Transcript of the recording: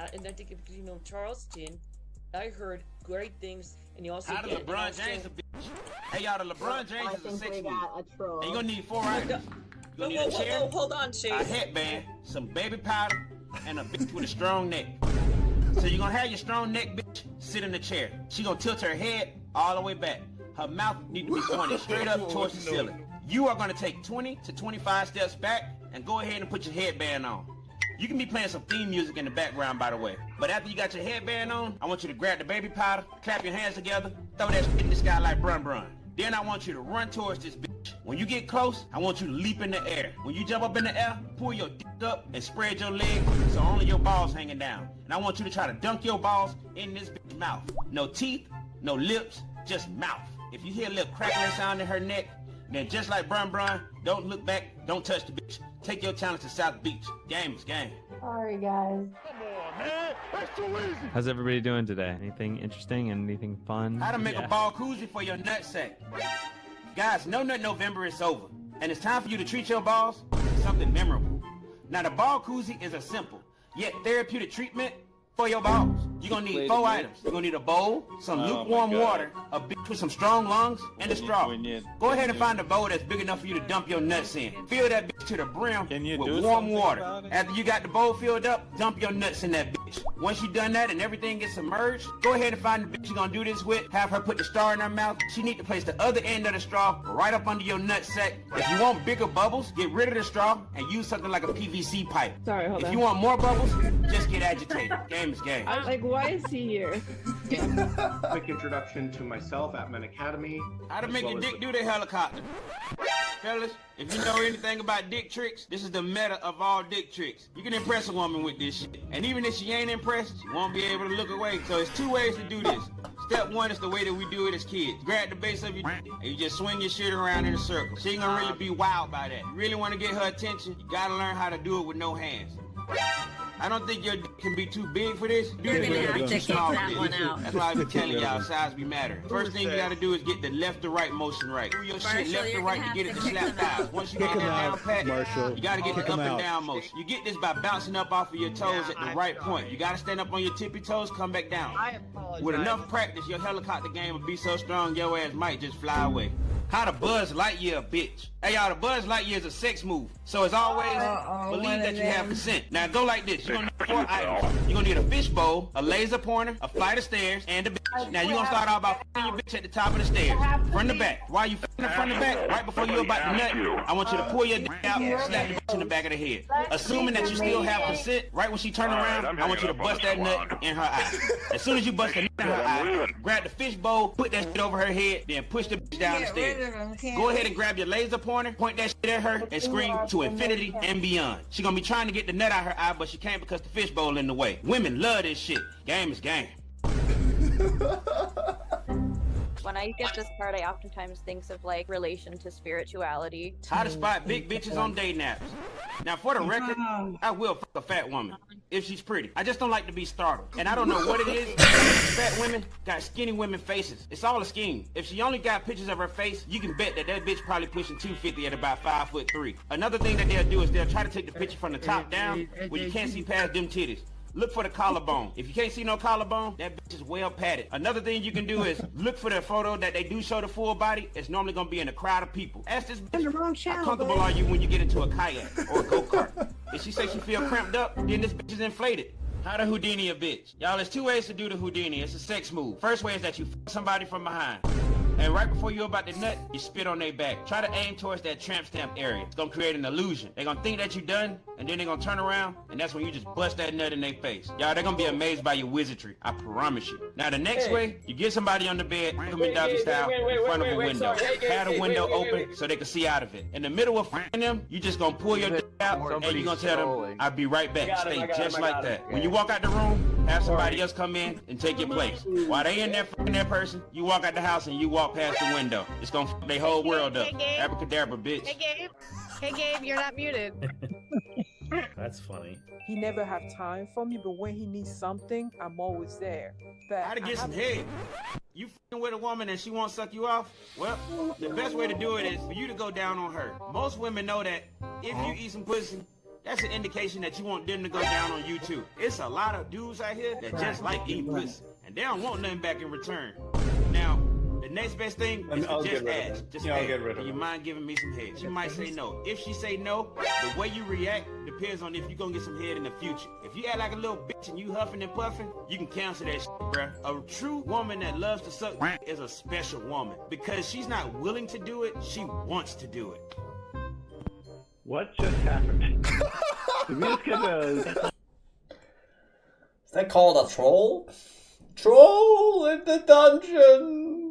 that, and I think if you know Charleston, I heard great things, and you also How get LeBron James a bitch? Hey y'all, the LeBron James is a sex move. troll. And you're gonna need 4 items. You're gonna need a chair, hold on, a Chase. headband, some baby powder, and a bitch with a strong neck. So you're gonna have your strong neck bitch sit in the chair. She gonna tilt her head all the way back. Her mouth need to be pointed straight up towards the ceiling. You are gonna take 20 to 25 steps back and go ahead and put your headband on. You can be playing some theme music in the background, by the way. But after you got your headband on, I want you to grab the baby powder, clap your hands together, throw that shit in the sky like brun brun. Then I want you to run towards this bitch. When you get close, I want you to leap in the air. When you jump up in the air, pull your dick up and spread your legs so only your balls hanging down. And I want you to try to dunk your balls in this bitch's mouth. No teeth, no lips, just mouth. If you hear a little crackling sound in her neck, then just like Brun Brun, don't look back, don't touch the bitch. Take your talent to South Beach. Game is game. Sorry, guys. Come on, man. That's too easy. How's everybody doing today? Anything interesting? Anything fun? How to make a ball koozie for your nutsack. Guys, No Nut November is over, and it's time for you to treat your balls to something memorable. Now, the ball koozie is a simple, yet therapeutic treatment for your balls. You're gonna need 4 items. You're gonna need a bowl, some lukewarm water, a bitch with some strong lungs, and a straw. Go ahead and find a bowl that's big enough for you to dump your nuts in. Fill that bitch to the brim with warm water. After you got the bowl filled up, dump your nuts in that bitch. Once you done that and everything gets submerged, go ahead and find the bitch you're gonna do this with. Have her put the straw in her mouth. She need to place the other end of the straw right up under your nutsack. If you want bigger bubbles, get rid of the straw and use something like a PVC pipe. Sorry, hold on. If you want more bubbles, just get agitated. Game is game. Like, why is he here? Quick introduction to myself at Men Academy. How to make your dick do the helicopter. Fellas, if you know anything about dick tricks, this is the meta of all dick tricks. You can impress a woman with this shit. And even if she ain't impressed, she won't be able to look away. So it's 2 ways to do this. Step 1 is the way that we do it as kids. Grab the base of your dick and you just swing your shit around in a circle. She ain't gonna really be wild by that. You really wanna get her attention, you gotta learn how to do it with no hands. I don't think your dick can be too big for this. You're gonna have to kick that this. one out. That's why I be telling y'all size be matter. First thing you gotta do is get the left to right motion right. Do your shit left to right to get it to slap thighs. Once you get that down pat, you gotta get the up and down motion. You get this by bouncing up off of your toes at the right point. You gotta stand up on your tippy toes, come back down. With enough practice, your helicopter game will be so strong your ass might just fly away. How to Buzz Lightyear, bitch. Hey y'all, the Buzz Lightyear is a sex move. So as always, believe that you have consent. Now go like this. You're gonna need 4 items. You're gonna need a fish bowl, a laser pointer, a flight of stairs, and a bitch. Now you're gonna start out by f***ing your bitch at the top of the stairs. Front to back. While you f***ing front to back, right before you're about to nut, I want you to pull your dick out and slap the bitch in the back of the head. Assuming that you still have consent, right when she turn around, I want you to bust that nut in her eye. As soon as you bust the nut in her eye, grab the fish bowl, put that shit over her head, then push the bitch down the stairs. Go ahead and grab your laser pointer, point that shit at her, and scream to infinity and beyond. She gonna be trying to get the nut out her eye, but she can't because the fish bowl in the way. Women love this shit. Game is game. When I get this part, I oftentimes think of like relation to spirituality. How to spot big bitches on day naps. Now for the record, I will fuck a fat woman if she's pretty. I just don't like to be startled. And I don't know what it is. Fat women got skinny women faces. It's all a scheme. If she only got pictures of her face, you can bet that bitch probably pushing 250 at about 5'3". Another thing that they'll do is they'll try to take the picture from the top down where you can't see past them titties. Look for the collarbone. If you can't see no collarbone, that bitch is well padded. Another thing you can do is look for the photo that they do show the full body. It's normally gonna be in a crowd of people. Ask this bitch, how comfortable are you when you get into a kayak or a go-kart? If she say she feel cramped up, then this bitch is inflated. How to Houdini a bitch. Y'all, there's 2 ways to do the Houdini. It's a sex move. First way is that you f somebody from behind. And right before you're about to nut, you spit on their back. Try to aim towards that tramp stamp area. It's gonna create an illusion. They're gonna think that you're done, and then they're gonna turn around, and that's when you just bust that nut in their face. Y'all, they're gonna be amazed by your wizardry. I promise you. Now, the next way, you get somebody on the bed, come in doggy style, in front of a window. Have the window open so they can see out of it. In the middle of f***ing them, you just gonna pull your dick out, and you're gonna tell them, I'll be right back. Stay just like that. When you walk out the room, have somebody else come in and take your place. While they in there f***ing that person, you walk out the house and you walk past the window. It's gonna f*** their whole world up. Abracadabra, bitch. Hey Gabe. Hey Gabe, you're not muted. That's funny. He never have time for me, but when he needs something, I'm always there. But how to get some head? You f***ing with a woman and she won't suck you off? Well, the best way to do it is for you to go down on her. Most women know that if you eat some pussy, that's an indication that you want them to go down on you too. It's a lot of dudes out here that just like eating pussy, and they don't want nothing back in return. Now, the next best thing is to just ask. Just ask. Do you mind giving me some head? She might say no. If she say no, the way you react depends on if you gonna get some head in the future. If you act like a little bitch and you huffing and puffing, you can cancel that shit, bruh. A true woman that loves to suck is a special woman because she's not willing to do it, she wants to do it. What just happened? Is that called a troll? Troll in the dungeon!